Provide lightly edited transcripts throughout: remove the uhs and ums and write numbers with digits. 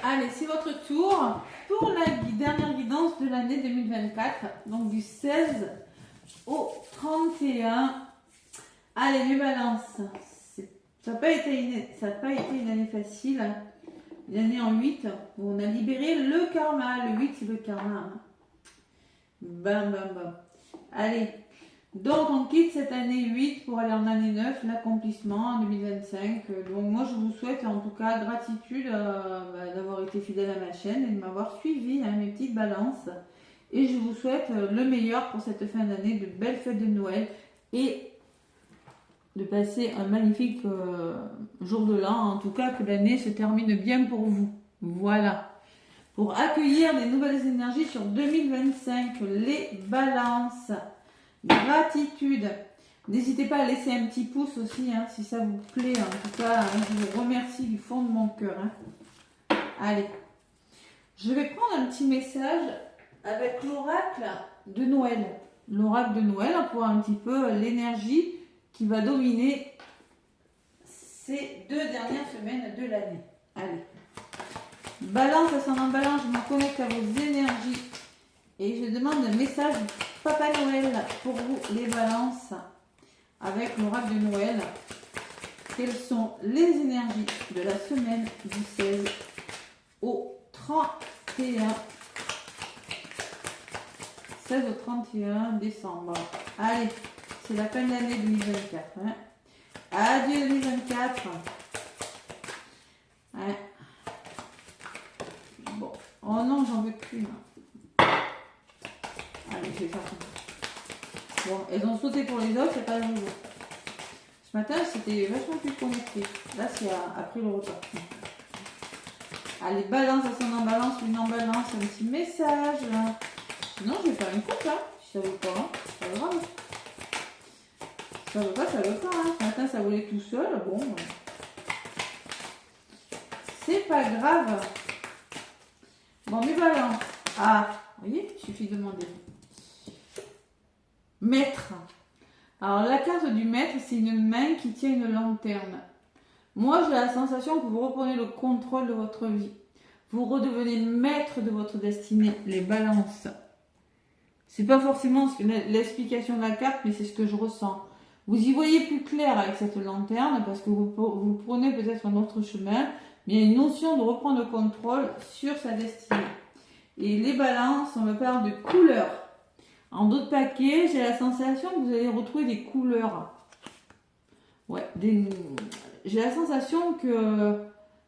Allez, c'est votre tour pour la dernière guidance de l'année 2024, donc du 16 au 31. Allez, les balances, ça n'a pas été une année facile, une année en 8, où on a libéré le karma. Le 8, c'est le karma. Hein. Bam, bam, bam. Allez, donc on quitte cette année 8 pour aller en année 9, l'accomplissement en 2025. Donc moi je vous souhaite en tout cas gratitude d'avoir été fidèle à ma chaîne et de m'avoir suivi, hein, mes petites balances. Et je vous souhaite le meilleur pour cette fin d'année, de belles fêtes de Noël et de passer un magnifique jour de l'an. En tout cas que l'année se termine bien pour vous. Voilà. Pour accueillir des nouvelles énergies sur 2025, les balances. Gratitude. N'hésitez pas à laisser un petit pouce aussi, hein, si ça vous plaît. En tout cas, hein, je vous remercie du fond de mon cœur. Hein. Allez. Je vais prendre un petit message avec l'oracle de Noël. L'oracle de Noël pour un petit peu l'énergie qui va dominer ces 2 dernières semaines de l'année. Allez. Balance, ascendant balance, je me connecte à vos énergies et je demande un message du Papa Noël pour vous, les balances, avec l'oracle de Noël. Quelles sont les énergies de la semaine du 16 au 31 16 au 31 décembre. Allez, c'est la fin de l'année 2024. Hein. Adieu 2024. Hein. Bon, oh non, j'en veux plus. Non. Allez, je vais faire ça. Bon, elles ont sauté pour les autres, c'est pas nouveau. Ce matin, c'était vachement plus connecté. Là, c'est après le repas. Allez, balance, ascendant balance, lune en balance, un petit message. Là. Sinon, je vais faire une coupe là. Si ça veut pas, hein. C'est pas grave. Ça veut pas, ça veut pas. Hein. Ce matin, ça voulait tout seul. Bon. C'est pas grave. Bon, mes balances. Ah, vous voyez, il suffit de demander. Maître. Alors, la carte du maître, c'est une main qui tient une lanterne. Moi, j'ai la sensation que vous reprenez le contrôle de votre vie. Vous redevenez maître de votre destinée, les balances. C'est pas forcément l'explication de la carte, mais c'est ce que je ressens. Vous y voyez plus clair avec cette lanterne, parce que vous prenez peut-être un autre chemin, mais il y a une notion de reprendre le contrôle sur sa destinée. Et les balances, on me parle de couleurs. En d'autres paquets, j'ai la sensation que vous allez retrouver des couleurs. Ouais, j'ai la sensation que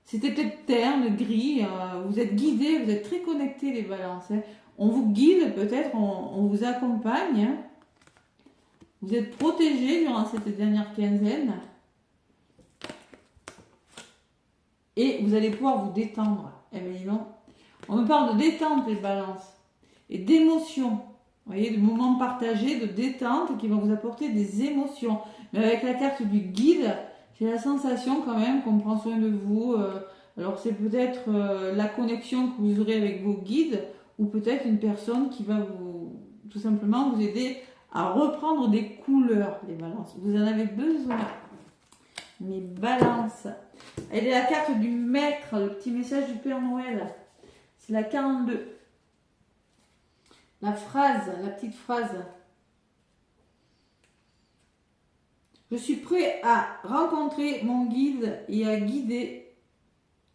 c'était peut-être terne, gris. Vous êtes guidés, vous êtes très connectés, les balances. Hein. On vous guide peut-être, on vous accompagne. Hein. Vous êtes protégés durant cette dernière quinzaine. Et vous allez pouvoir vous détendre. Eh bien, non. On me parle de détente, les balances. Et d'émotions. Vous voyez, de moments partagés, de détente qui vont vous apporter des émotions. Mais avec la carte du guide, j'ai la sensation quand même qu'on prend soin de vous. Alors c'est peut-être la connexion que vous aurez avec vos guides ou peut-être une personne qui va vous, tout simplement vous aider à reprendre des couleurs, les balances. Vous en avez besoin. Mes balances. Elle est la carte du maître, le petit message du Père Noël. C'est la 42. La phrase, la petite phrase. Je suis prêt à rencontrer mon guide et à guider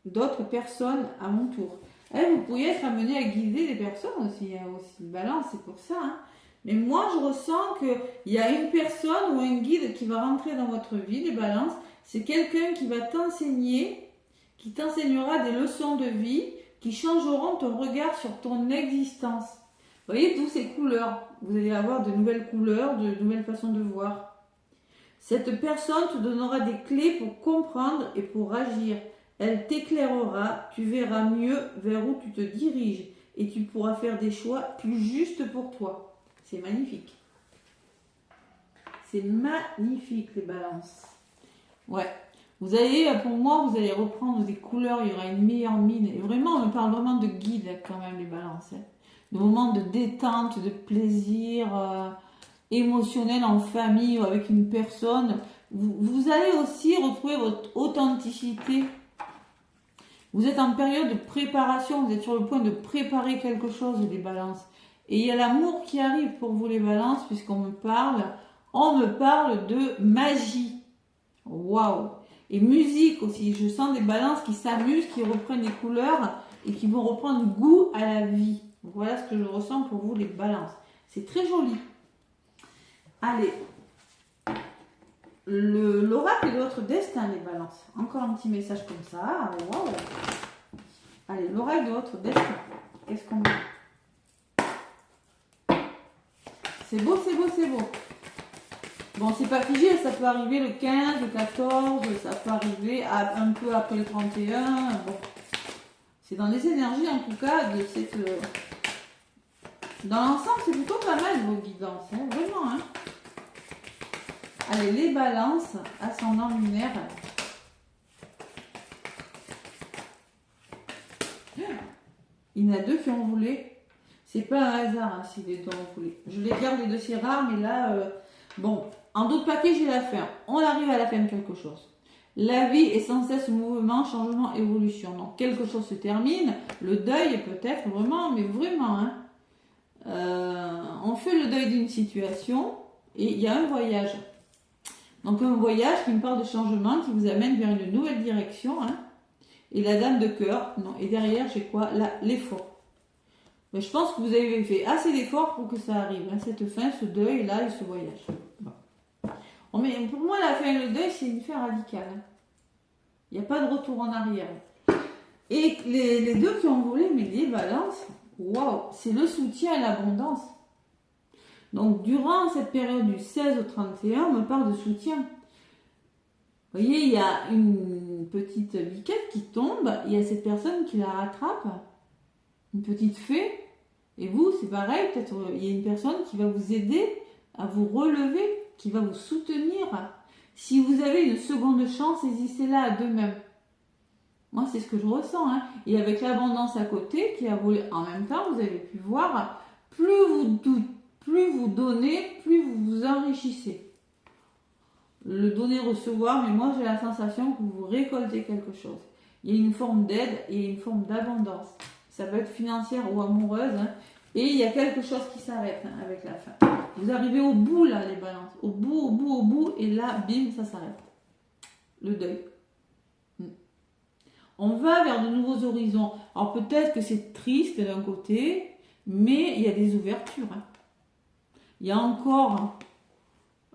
d'autres personnes à mon tour. Vous pourriez être amené à guider des personnes aussi, hein, aussi. Balance, c'est pour ça. Hein. Mais moi, je ressens qu'il y a une personne ou un guide qui va rentrer dans votre vie, les balances. C'est quelqu'un qui va t'enseigner, qui t'enseignera des leçons de vie qui changeront ton regard sur ton existence. Vous voyez, toutes ces couleurs. Vous allez avoir de nouvelles couleurs, de nouvelles façons de voir. Cette personne te donnera des clés pour comprendre et pour agir. Elle t'éclairera, tu verras mieux vers où tu te diriges et tu pourras faire des choix plus justes pour toi. C'est magnifique. C'est magnifique, les balances. Ouais. Vous allez, pour moi, vous allez reprendre des couleurs, il y aura une meilleure mine. Et vraiment, on parle vraiment de guide quand même, les balances. Hein. De moments de détente, de plaisir émotionnel en famille ou avec une personne. Vous allez aussi retrouver votre authenticité. Vous êtes en période de préparation, vous êtes sur le point de préparer quelque chose, les balances. Et il y a l'amour qui arrive pour vous, les balances, puisqu'on me parle de magie. Waouh! Et musique aussi, je sens des balances qui s'amusent, qui reprennent les couleurs et qui vont reprendre goût à la vie. Voilà ce que je ressens pour vous, les balances. C'est très joli. Allez, l'oracle de votre destin, les balances. Encore un petit message comme ça. Waouh! Allez, l'oracle de votre destin. Qu'est-ce qu'on met? C'est beau, c'est beau, c'est beau. Bon, c'est pas figé, ça peut arriver le 15, le 14, ça peut arriver un peu après le 31. Bon, c'est dans les énergies en tout cas de cette... Dans l'ensemble, c'est plutôt pas mal vos guidances, hein, vraiment. Hein. Allez, les balances, ascendant lunaire. Il y en a deux qui ont voulu. C'est pas un hasard hein, si les deux ont voulu. Je les garde les dossiers rares, mais là, bon, en d'autres paquets, j'ai la fin. On arrive à la fin de quelque chose. La vie est sans cesse mouvement, changement, évolution. Donc quelque chose se termine, le deuil peut-être vraiment, mais vraiment. Hein. On fait le deuil d'une situation et il y a un voyage. Donc un voyage qui me parle de changement, qui vous amène vers une nouvelle direction. Hein. Et la dame de cœur, non. Et derrière, j'ai quoi? L'effort. Mais je pense que vous avez fait assez d'efforts pour que ça arrive. Hein, cette fin, ce deuil-là et ce voyage. Bon. Mais pour moi, la fin et le deuil, c'est une fin radicale. Hein. Il n'y a pas de retour en arrière. Et les deux qui ont volé, mais les balances, waouh, c'est le soutien et l'abondance. Donc, durant cette période du 16 au 31, on me parle de soutien. Vous voyez, il y a une petite biquette qui tombe, il y a cette personne qui la rattrape, une petite fée, et vous, c'est pareil, peut-être il y a une personne qui va vous aider à vous relever, qui va vous soutenir. Si vous avez une seconde chance, saisissez-la à deux mêmes. Moi, c'est ce que je ressens. Hein. Et avec l'abondance à côté, qui a volé en même temps, vous avez pu voir, plus vous donnez, plus vous vous enrichissez. Le donner-recevoir, mais moi, j'ai la sensation que vous récoltez quelque chose. Il y a une forme d'aide et une forme d'abondance. Ça peut être financière ou amoureuse. Hein. Et il y a quelque chose qui s'arrête hein, avec la fin. Vous arrivez au bout, là, les balances. Au bout. Et là, bim, ça s'arrête. Le deuil. On va vers de nouveaux horizons. Alors peut-être que c'est triste d'un côté, mais il y a des ouvertures. Hein. Il y a encore...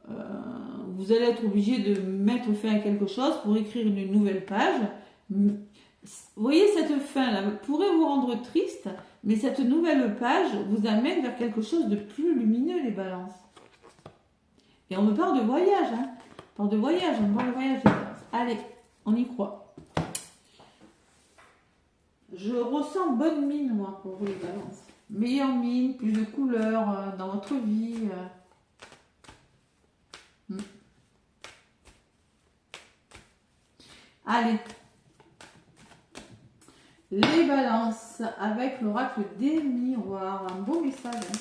vous allez être obligé de mettre fin à quelque chose pour écrire une nouvelle page. Vous voyez, cette fin-là pourrait vous rendre triste, mais cette nouvelle page vous amène vers quelque chose de plus lumineux, les balances. Et on me parle de voyage. Hein. On parle de voyage, les balances. Allez, on y croit. Je ressens bonne mine, moi, pour vous, les balances. Meilleure mine, plus de couleurs dans votre vie. Allez. Les balances avec l'oracle des miroirs. Un beau message. Hein.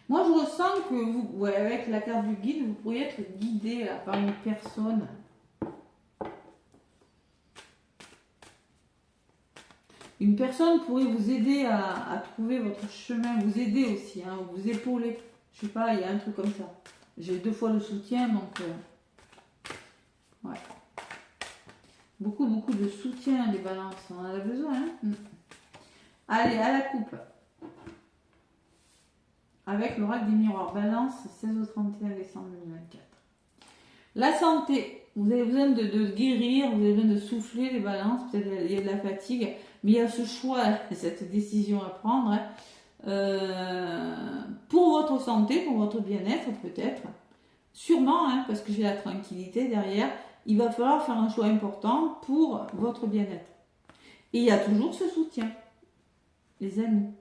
Moi, je ressens que vous, avec la carte du guide, vous pourriez être guidé là, par une personne. Une personne pourrait vous aider à trouver votre chemin, vous aider aussi, hein, vous épauler. Je sais pas, il y a un truc comme ça. J'ai 2 fois le soutien, donc... ouais. Beaucoup de soutien, les balances. On en a besoin. Hein. Allez, à la coupe. Avec l'oracle des miroirs. Balance, 16 au 31 décembre 2024. La santé. Vous avez besoin de guérir, vous avez besoin de souffler, les balances. Peut-être il y a de la fatigue. Mais il y a ce choix, cette décision à prendre. Hein. Pour votre santé, pour votre bien-être, peut-être. Sûrement, hein, parce que j'ai la tranquillité derrière. Il va falloir faire un choix important pour votre bien-être. Et il y a toujours ce soutien, les amis.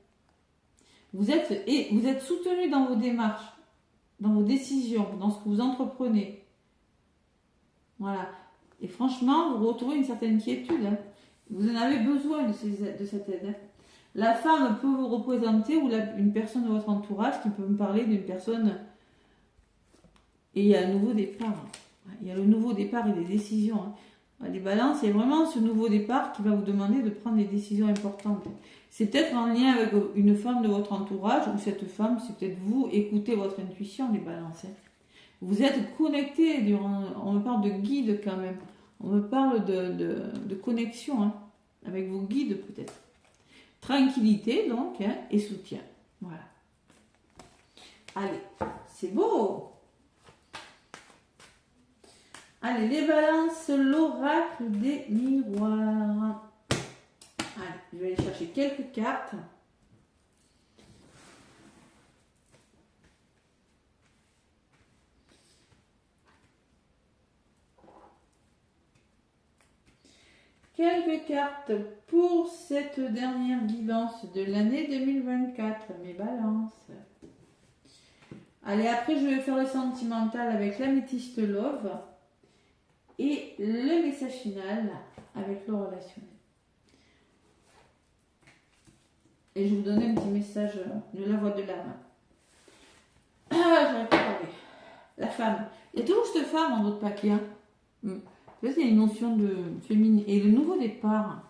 Vous êtes soutenu dans vos démarches, dans vos décisions, dans ce que vous entreprenez. Voilà. Et franchement, vous retrouvez une certaine quiétude. Hein. Vous en avez besoin de cette aide. Hein. La femme peut vous représenter ou une personne de votre entourage qui peut me parler d'une personne. Et il y a un nouveau départ. Il y a le nouveau départ et des décisions. Hein. Les balances, il y a vraiment ce nouveau départ qui va vous demander de prendre des décisions importantes. C'est peut-être en lien avec une femme de votre entourage, ou cette femme, c'est peut-être vous, écoutez votre intuition, les balances. Vous êtes connecté, on me parle de guide quand même, on me parle de connexion, hein, avec vos guides peut-être. Tranquillité donc, hein, et soutien. Voilà. Allez, c'est beau. Allez, les balances, l'oracle des miroirs. Allez, je vais aller chercher quelques cartes. Quelques cartes pour cette dernière guidance de l'année 2024, mes balances. Allez, après je vais faire le sentimental avec l'améthyste love et le message final avec le relationnel. Et je vais vous donner un petit message de la voix de l'âme. Ah, j'aurais pas parlé. La femme. Il y a toujours cette femme en votre papier. Hein. C'est une notion de féminin. Et le nouveau départ.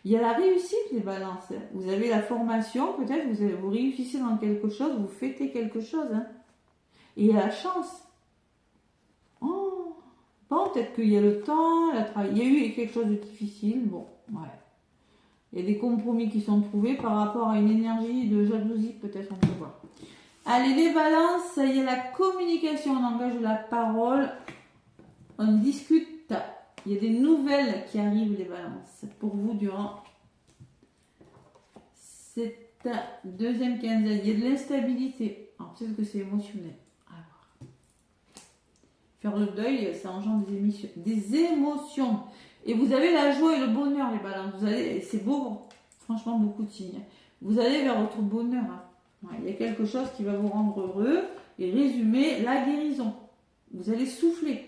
Il y a la réussite, les balances. Vous avez la formation, peut-être, vous réussissez dans quelque chose, vous fêtez quelque chose. Hein. Et il y a la chance. Oh, bon, peut-être qu'il y a le temps, il y a eu quelque chose de difficile. Bon, ouais. Il y a des compromis qui sont trouvés par rapport à une énergie de jalousie, peut-être, on peut voir. Allez, les balances, il y a la communication, on engage la parole, on discute. Il y a des nouvelles qui arrivent, les balances, pour vous durant cette deuxième quinzaine. Il y a de l'instabilité. Alors, peut-être que c'est émotionnel. Alors, faire le deuil, ça engendre des émotions. Et vous avez la joie et le bonheur, les balances. Vous allez, c'est beau, franchement, beaucoup de signes. Vous allez vers votre bonheur. Hein. Ouais, il y a quelque chose qui va vous rendre heureux. Et résumer, la guérison. Vous allez souffler.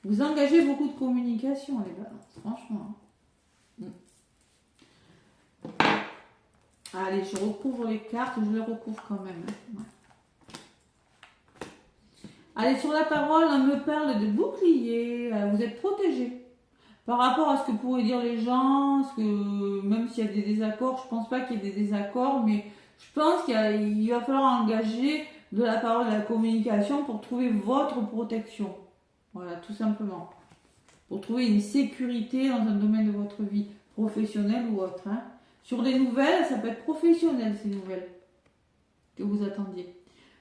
Vous engagez beaucoup de communication, les balances, franchement. Allez, je recouvre les cartes, je les recouvre quand même. Ouais. Allez, sur la parole, on me parle de bouclier. Vous êtes protégé. Par rapport à ce que pourraient dire les gens, même s'il y a des désaccords, je ne pense pas qu'il y ait des désaccords, mais je pense qu'il va falloir engager de la parole, de la communication pour trouver votre protection. Voilà, tout simplement. Pour trouver une sécurité dans un domaine de votre vie, professionnelle ou autre. Hein. Sur les nouvelles, ça peut être professionnel, ces nouvelles que vous attendiez.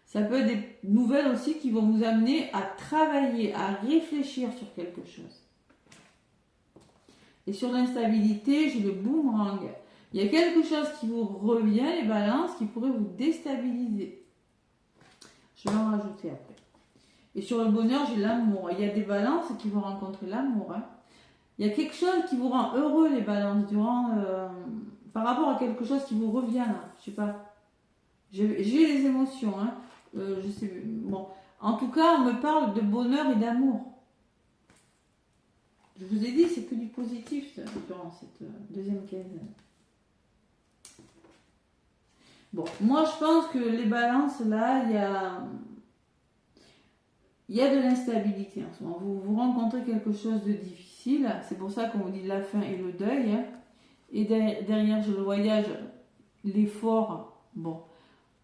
Ça peut être des nouvelles aussi qui vont vous amener à travailler, à réfléchir sur quelque chose. Et sur l'instabilité, j'ai le boomerang. Il y a quelque chose qui vous revient, les balances, qui pourrait vous déstabiliser. Je vais en rajouter après. Et sur le bonheur, j'ai l'amour. Il y a des balances qui vont rencontrer l'amour. Hein. Il y a quelque chose qui vous rend heureux, les balances, par rapport à quelque chose qui vous revient. Là. Je sais pas. J'ai les émotions. Hein. Je sais. Bon. En tout cas, on me parle de bonheur et d'amour. Je vous ai dit, c'est que du positif durant cette deuxième quinzaine. Bon, moi je pense que les balances, là, il y a de l'instabilité en ce moment. Vous rencontrez quelque chose de difficile. C'est pour ça qu'on vous dit la fin et le deuil. Hein. Et derrière le voyage, l'effort. Bon,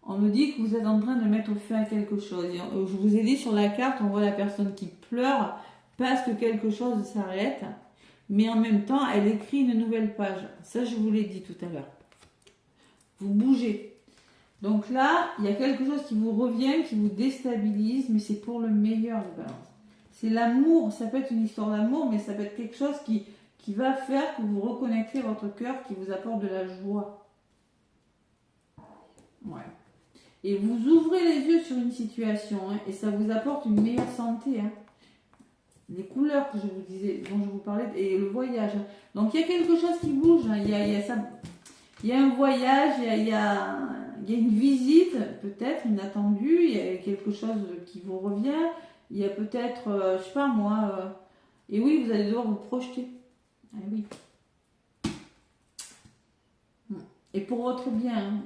on me dit que vous êtes en train de mettre fin à quelque chose. Et je vous ai dit sur la carte, on voit la personne qui pleure parce que quelque chose s'arrête. Mais en même temps, elle écrit une nouvelle page. Ça, je vous l'ai dit tout à l'heure. Vous bougez. Donc là, il y a quelque chose qui vous revient, qui vous déstabilise, mais c'est pour le meilleur, les balances. C'est l'amour, ça peut être une histoire d'amour, mais ça peut être quelque chose qui va faire que vous reconnectez votre cœur, qui vous apporte de la joie. Ouais. Et vous ouvrez les yeux sur une situation, hein, et ça vous apporte une meilleure santé. Hein. Les couleurs que je vous disais, dont je vous parlais, et le voyage. Hein. Donc il y a quelque chose qui bouge, hein. Il y a un voyage, il y a une visite, peut-être inattendue, il y a quelque chose qui vous revient, il y a peut-être, je sais pas moi, et oui, vous allez devoir vous projeter. Ah oui. Et pour votre bien, hein,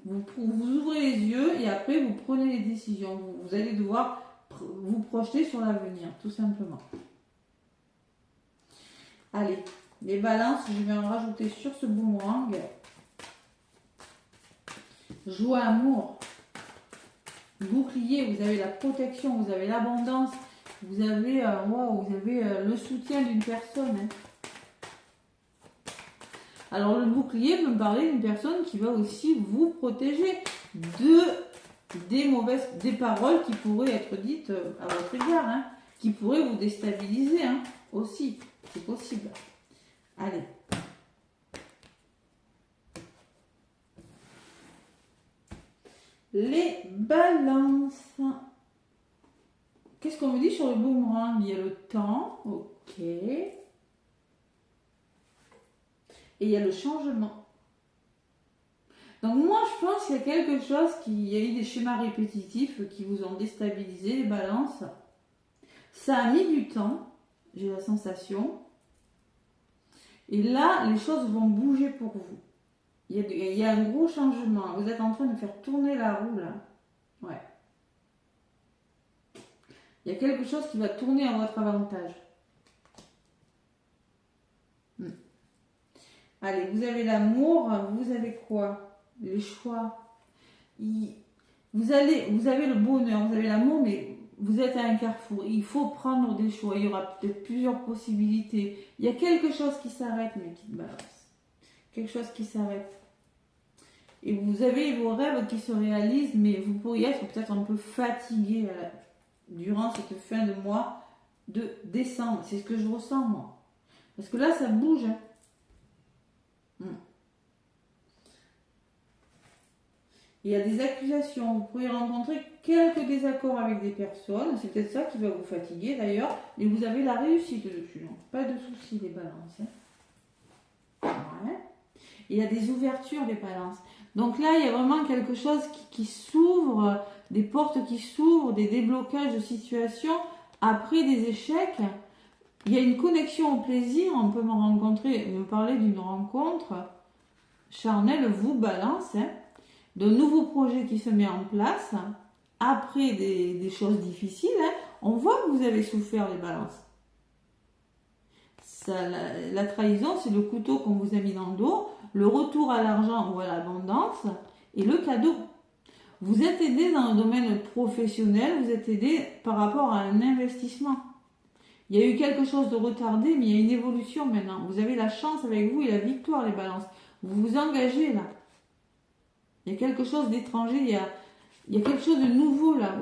vous ouvrez les yeux et après vous prenez les décisions. Vous allez devoir vous projeter sur l'avenir, tout simplement. Allez, les balances, je vais en rajouter sur ce boomerang. Joie, amour. Bouclier, vous avez la protection, vous avez l'abondance, vous avez, le soutien d'une personne. Hein. Alors le bouclier peut me parler d'une personne qui va aussi vous protéger des paroles qui pourraient être dites à votre égard, hein, qui pourraient vous déstabiliser hein, aussi, c'est possible. Allez. Les balances. Qu'est-ce qu'on me dit sur le boomerang? Il y a le temps, ok. Et il y a le changement. Donc moi je pense qu'il y a quelque chose il y a eu des schémas répétitifs qui vous ont déstabilisé, les balances. Ça a mis du temps, j'ai la sensation. Et là, les choses vont bouger pour vous. Il y a un gros changement. Vous êtes en train de faire tourner la roue là. Ouais. Il y a quelque chose qui va tourner à votre avantage. Allez, vous avez l'amour, vous avez quoi? Les choix. Vous avez le bonheur, vous avez l'amour, mais vous êtes à un carrefour. Il faut prendre des choix. Il y aura peut-être plusieurs possibilités. Il y a quelque chose qui s'arrête, mais qui balance. Quelque chose qui s'arrête. Et vous avez vos rêves qui se réalisent, mais vous pourriez être peut-être un peu fatigué durant cette fin de mois de décembre. C'est ce que je ressens, moi. Parce que là, ça bouge. Il y a des accusations. Vous pourriez rencontrer quelques désaccords avec des personnes. C'est peut-être ça qui va vous fatiguer, d'ailleurs. Mais vous avez la réussite dessus. Donc, pas de soucis, les balances. Ouais. Il y a des ouvertures des balances. Donc là, il y a vraiment quelque chose qui s'ouvre, des portes qui s'ouvrent, des déblocages de situations après des échecs. Il y a une connexion au plaisir. On peut me parler d'une rencontre charnelle, vous balance, hein, de nouveaux projets qui se met en place après des choses difficiles. Hein. On voit que vous avez souffert, les balances. La trahison, c'est le couteau qu'on vous a mis dans le dos, le retour à l'argent ou à l'abondance et le cadeau. Vous êtes aidé dans le domaine professionnel, vous êtes aidé par rapport à un investissement. Il y a eu quelque chose de retardé, mais il y a une évolution maintenant. Vous avez la chance avec vous et la victoire, les balances. Vous vous engagez là. Il y a quelque chose d'étranger, il y a quelque chose de nouveau là.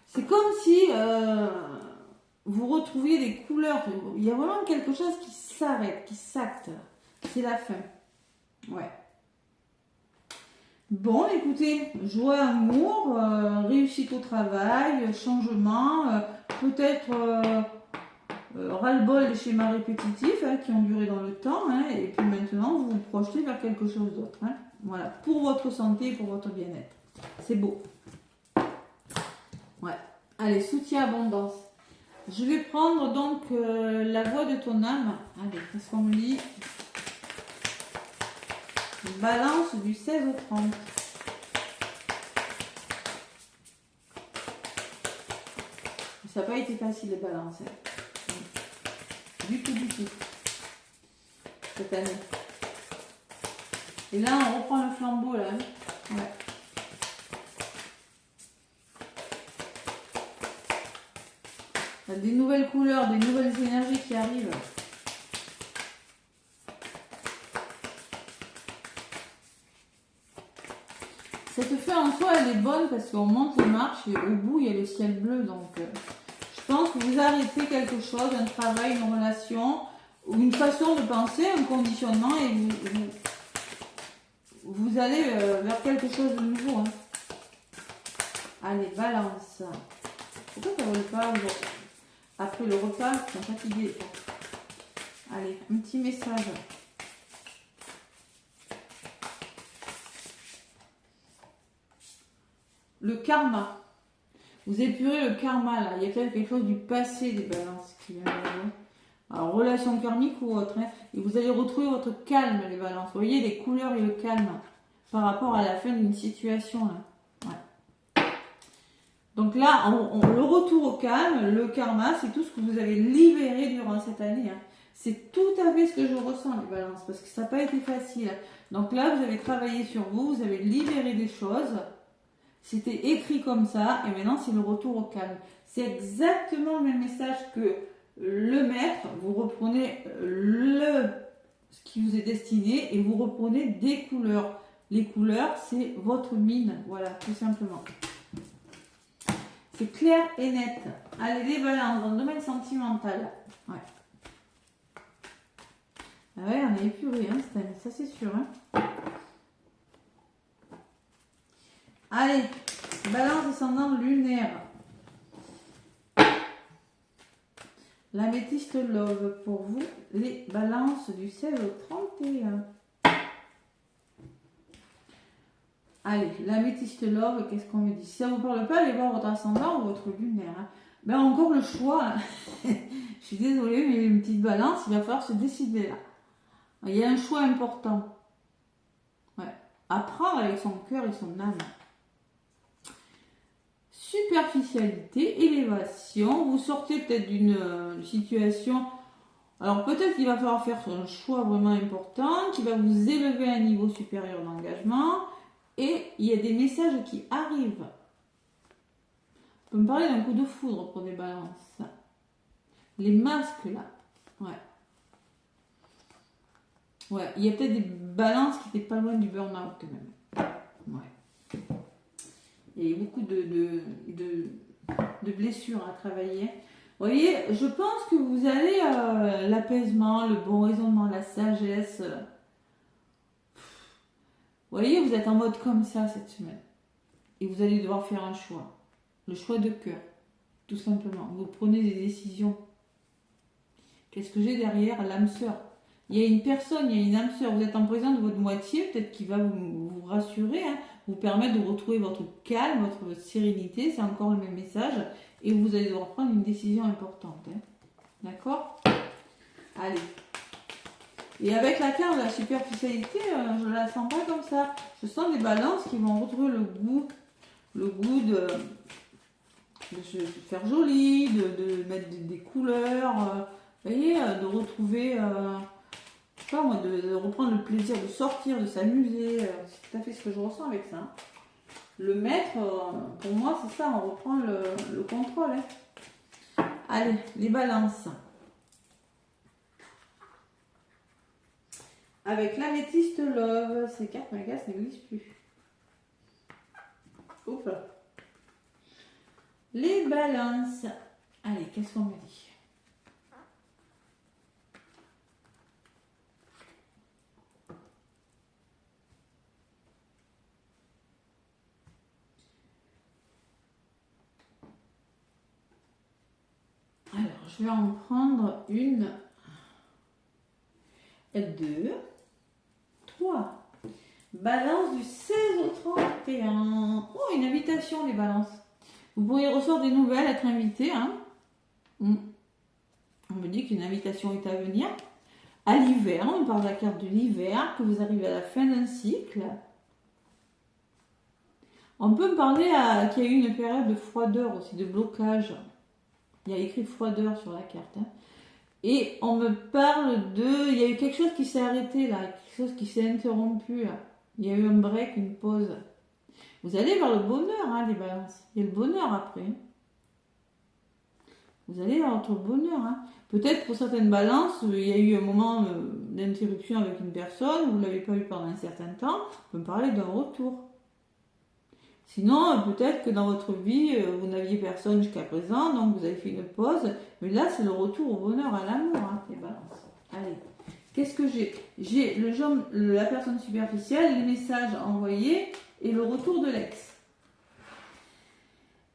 C'est comme si vous retrouviez des couleurs. Il y a vraiment quelque chose qui s'arrête, qui s'acte. C'est la fin. Ouais. Bon, écoutez, joie, amour, réussite au travail, changement, peut-être ras-le-bol des schémas répétitifs hein, qui ont duré dans le temps. Hein, et puis maintenant, vous vous projetez vers quelque chose d'autre. Hein, voilà, pour votre santé et pour votre bien-être. C'est beau. Ouais. Allez, soutien, abondance. Je vais prendre donc la voix de ton âme. Allez, qu'est-ce qu'on me dit? Balance du 16 au 30. Ça n'a pas été facile les balances. Hein. Du tout. Cette année. Et là, on reprend le flambeau là. Hein. Ouais. Il y a des nouvelles couleurs, des nouvelles énergies qui arrivent. Cette fin en soi, elle est bonne parce qu'on monte les marches et au bout, il y a le ciel bleu. Donc, je pense que vous arrêtez quelque chose, un travail, une relation, ou une façon de penser, un conditionnement et vous allez vers quelque chose de nouveau. Hein. Allez, balance. Pourquoi ça ne vole pas aujourd'hui? Après le repas, ils sont fatigués. Allez, un petit message. Le karma. Vous épurez le karma là. Il y a peut-être quelque chose du passé des balances qui vient d'arriver. Alors, relation karmique ou autre. Hein. Et vous allez retrouver votre calme, les balances. Vous voyez les couleurs et le calme par rapport à la fin d'une situation. Là. Ouais. Donc là, le retour au calme, le karma, c'est tout ce que vous avez libéré durant cette année. Hein. C'est tout à fait ce que je ressens, les balances, parce que ça n'a pas été facile. Donc là, vous avez travaillé sur vous, vous avez libéré des choses. C'était écrit comme ça, et maintenant, c'est le retour au calme. C'est exactement le même message que le maître. Vous reprenez ce qui vous est destiné et vous reprenez des couleurs. Les couleurs, c'est votre mine. Voilà, tout simplement. C'est clair et net. Allez, les balances dans le domaine sentimental. Ouais. Ah ouais, on a épuré, hein, cette année, ça c'est sûr. Hein. Allez, balance descendant lunaire. L'améthyste love pour vous, les balances du 16 au 31. Allez, l'améthyste love, qu'est-ce qu'on me dit? Si ça ne vous parle pas, allez voir votre ascendant ou votre lunaire. Hein. Ben encore le choix. Je suis désolée, mais une petite balance, il va falloir se décider là. Il y a un choix important. Ouais. Apprendre avec son cœur et son âme. Superficialité, élévation. Vous sortez peut-être d'une situation. Alors peut-être qu'il va falloir faire un choix vraiment important qui va vous élever à un niveau supérieur d'engagement. Et il y a des messages qui arrivent. On peut me parler d'un coup de foudre pour des balances. Les masques là. Ouais. Ouais, il y a peut-être des balances qui n'étaient pas loin du burn-out quand même. Ouais. Il y a eu beaucoup de blessures à travailler. Vous voyez, je pense que vous allez l'apaisement, le bon raisonnement, la sagesse. Vous voyez, vous êtes en mode comme ça cette semaine. Et vous allez devoir faire un choix. Le choix de cœur. Tout simplement. Vous prenez des décisions. Qu'est-ce que j'ai derrière? L'âme sœur. Il y a une personne, il y a une âme sœur. Vous êtes en présence de votre moitié, peut-être qui va vous rassurer, hein, vous permettre de retrouver votre calme, votre sérénité. C'est encore le même message. Et vous allez devoir prendre une décision importante. Hein. D'accord? Allez. Et avec la carte de la superficialité, je ne la sens pas comme ça. Je sens des balances qui vont retrouver le goût de se faire joli, de mettre des couleurs, vous voyez, de retrouver, je sais pas moi, de reprendre le plaisir de sortir, de s'amuser. C'est tout à fait ce que je ressens avec ça. Le maître, pour moi, c'est ça, on reprend le contrôle. Hein. Allez, les balances. Avec l'améthyste love, ces cartes magas n'existent plus. Oups. Les balances. Allez, qu'est-ce qu'on me dit? Alors, je vais en prendre une, deux, trois. Balance du 16 au 31. Oh, une invitation, les balances. Vous pourriez recevoir des nouvelles, être invité. Hein. On me dit qu'une invitation est à venir. À l'hiver, on parle de la carte de l'hiver, que vous arrivez à la fin d'un cycle. On peut me parler qu'il y a eu une période de froideur aussi, de blocage. Il y a écrit froideur sur la carte. Hein. Et on me parle il y a eu quelque chose qui s'est arrêté là, quelque chose qui s'est interrompu. Là. Il y a eu un break, une pause. Vous allez vers le bonheur, hein, les balances. Il y a le bonheur après. Vous allez vers votre bonheur. Hein. Peut-être pour certaines balances, il y a eu un moment d'interruption avec une personne, vous ne l'avez pas eu pendant un certain temps, on peut me parler d'un retour. Sinon, peut-être que dans votre vie, vous n'aviez personne jusqu'à présent, donc vous avez fait une pause. Mais là, c'est le retour au bonheur, à l'amour, hein, les balances. Allez, qu'est-ce que j'ai? J'ai la personne superficielle, les messages envoyés et le retour de l'ex.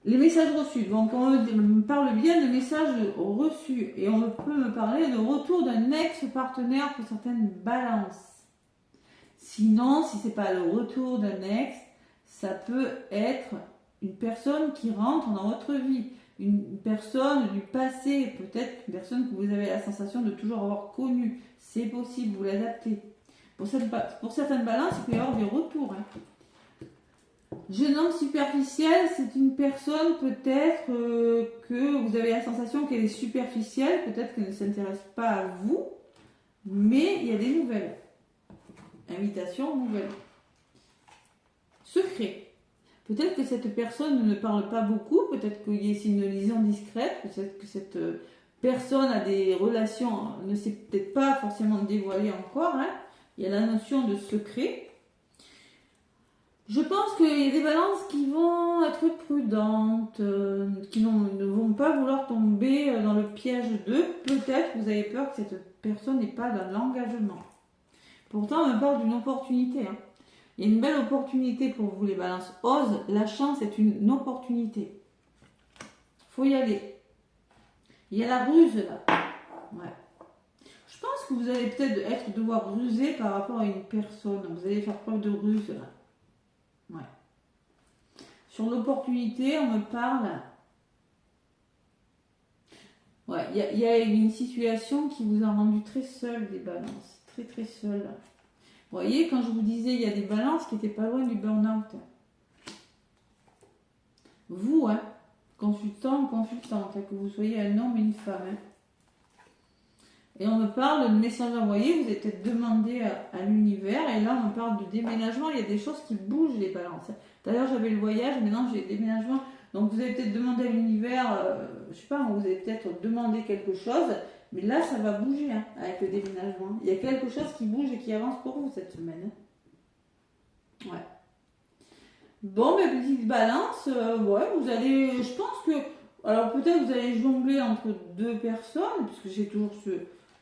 Les messages reçus. Donc, on me parle bien de messages reçus. Et on peut me parler de retour d'un ex-partenaire pour certaines balances. Sinon, si ce n'est pas le retour d'un ex, ça peut être une personne qui rentre dans votre vie. Une personne du passé, peut-être une personne que vous avez la sensation de toujours avoir connue. C'est possible, vous l'adaptez. Pour certaines balances, il peut y avoir des retours. Hein. Jeune homme superficiel, c'est une personne peut-être que vous avez la sensation qu'elle est superficielle, peut-être qu'elle ne s'intéresse pas à vous, mais il y a des nouvelles. Invitation, nouvelles. Secret. Peut-être que cette personne ne parle pas beaucoup, peut-être qu'il y a une liaison discrète, peut-être que cette personne a des relations, ne sait peut-être pas forcément dévoiler encore. Hein. Il y a la notion de secret. Je pense qu'il y a des balances qui vont être prudentes, qui ne vont pas vouloir tomber dans le piège d'eux. Peut-être que vous avez peur que cette personne n'est pas dans l'engagement. Pourtant, on me parle d'une opportunité. Hein. Il y a une belle opportunité pour vous les balances. Ose, la chance est une opportunité. Faut y aller. Il y a la ruse là. Ouais. Je pense que vous allez peut-être devoir ruser par rapport à une personne. Vous allez faire preuve de ruse là. Ouais. Sur l'opportunité, on me parle. Ouais, il y a une situation qui vous a rendu très seul des balances. Très très seul. Vous voyez, quand je vous disais, il y a des balances qui n'étaient pas loin du burn-out. Vous, hein, consultant ou consultante, que vous soyez un homme ou une femme. Hein. Et on me parle de message envoyé, vous avez peut-être demandé à l'univers, et là on me parle de déménagement, il y a des choses qui bougent les balances. D'ailleurs j'avais le voyage, maintenant j'ai le déménagement, donc vous avez peut-être demandé à l'univers, je sais pas, vous avez peut-être demandé quelque chose, mais là ça va bouger hein, avec le déménagement. Il y a quelque chose qui bouge et qui avance pour vous cette semaine. Hein. Ouais. Bon, mes petites balances, ouais, vous allez, je pense que, alors peut-être vous allez jongler entre deux personnes, puisque j'ai toujours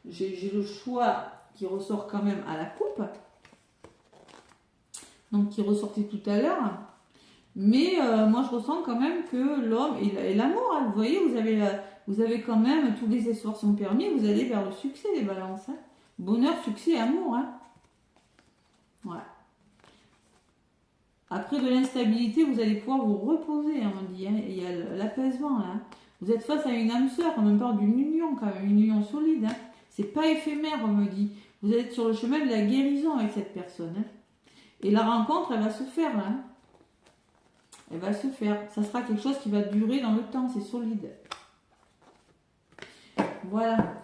j'ai le choix qui ressort quand même à la coupe, donc qui ressortait tout à l'heure, mais moi je ressens quand même que l'homme et l'amour, hein, vous voyez, vous avez quand même, tous les espoirs sont permis, vous allez vers le succès les balances, hein. Bonheur, succès, amour, hein. Ouais. Après de l'instabilité, vous allez pouvoir vous reposer, hein, on dit, hein. Il y a l'apaisement, là. Vous êtes face à une âme sœur, on me parle d'une union quand même, une union solide, hein. C'est pas éphémère, on me dit. Vous êtes sur le chemin de la guérison avec cette personne. Hein. Et la rencontre, elle va se faire. Là. Hein. Elle va se faire. Ça sera quelque chose qui va durer dans le temps. C'est solide. Voilà.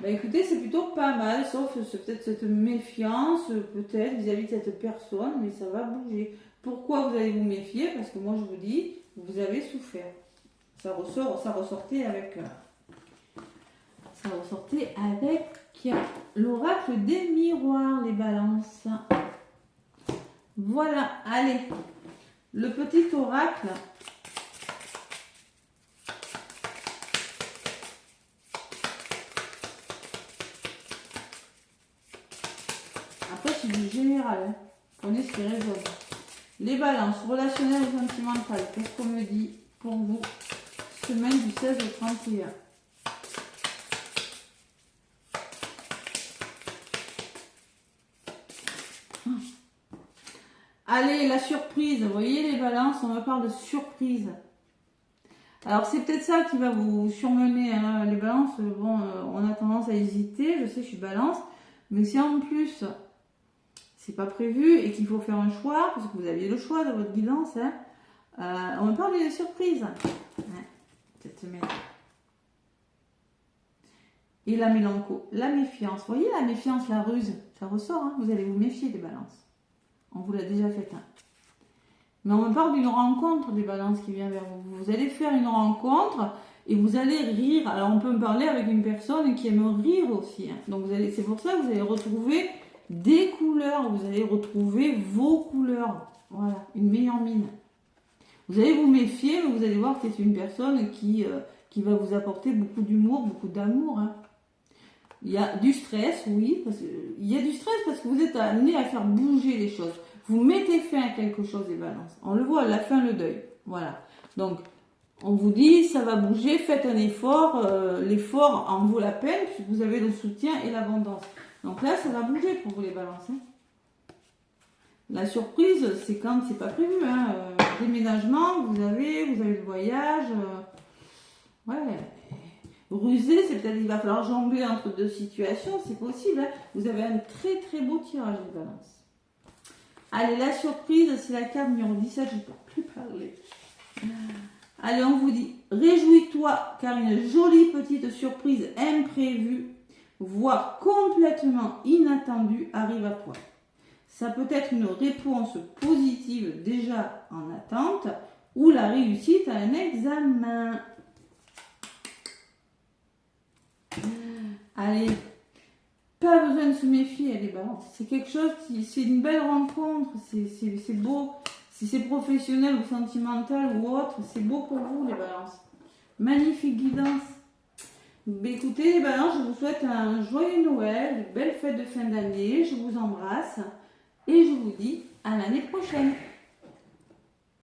Bah écoutez, c'est plutôt pas mal. Sauf peut-être cette méfiance, peut-être vis-à-vis de cette personne. Mais ça va bouger. Pourquoi vous allez vous méfier? Parce que moi, je vous dis, vous avez souffert. Ça ressortait avec... Ça ressortait avec l'oracle des miroirs, les balances. Voilà, allez. Le petit oracle. Après, c'est du général. Hein. Prenez ce qui résonne. Les balances, relationnelles ou sentimentales. Qu'est-ce qu'on me dit pour vous? Semaine du 16 au 31. Allez, la surprise. Vous voyez les balances, on me parle de surprise. Alors, c'est peut-être ça qui va vous surmener. Hein. Les balances, bon, on a tendance à hésiter. Je sais, je suis balance. Mais si en plus, c'est pas prévu et qu'il faut faire un choix, parce que vous aviez le choix de votre guidance, hein, on me parle de surprise. Ouais, cette semaine. Et la mélanco, la méfiance. Vous voyez la méfiance, la ruse, ça ressort. Hein. Vous allez vous méfier des balances. On vous l'a déjà fait. Hein. Mais on me parle d'une rencontre des balances qui vient vers vous. Vous allez faire une rencontre et vous allez rire. Alors on peut me parler avec une personne qui aime rire aussi. Hein. Donc c'est pour ça que vous allez retrouver des couleurs. Vous allez retrouver vos couleurs. Voilà, une meilleure mine. Vous allez vous méfier, mais vous allez voir que c'est une personne qui va vous apporter beaucoup d'humour, beaucoup d'amour. Hein. Il y a du stress, oui, il y a du stress parce que vous êtes amené à faire bouger les choses. Vous mettez fin à quelque chose des balances. On le voit à la fin, le deuil. Voilà. Donc, on vous dit, ça va bouger, faites un effort. L'effort en vaut la peine puisque vous avez le soutien et l'abondance. Donc là, ça va bouger pour vous les balances. Hein. La surprise, c'est quand c'est pas prévu. Hein. Déménagement, vous avez le voyage. Ouais. Rusé, c'est peut-être qu'il va falloir jongler entre deux situations, c'est possible. Hein. Vous avez un très très beau tirage de balance. Allez, la surprise, c'est la carte numéro 17, je ne peux plus parler. Allez, on vous dit, réjouis-toi car une jolie petite surprise imprévue, voire complètement inattendue, arrive à toi. Ça peut être une réponse positive déjà en attente ou la réussite à un examen. Allez, pas besoin de se méfier, les balances. C'est quelque chose c'est une belle rencontre, c'est beau. Si c'est professionnel ou sentimental ou autre, c'est beau pour vous, les balances. Magnifique guidance. Écoutez, les balances, je vous souhaite un joyeux Noël, de belles fêtes de fin d'année. Je vous embrasse et je vous dis à l'année prochaine.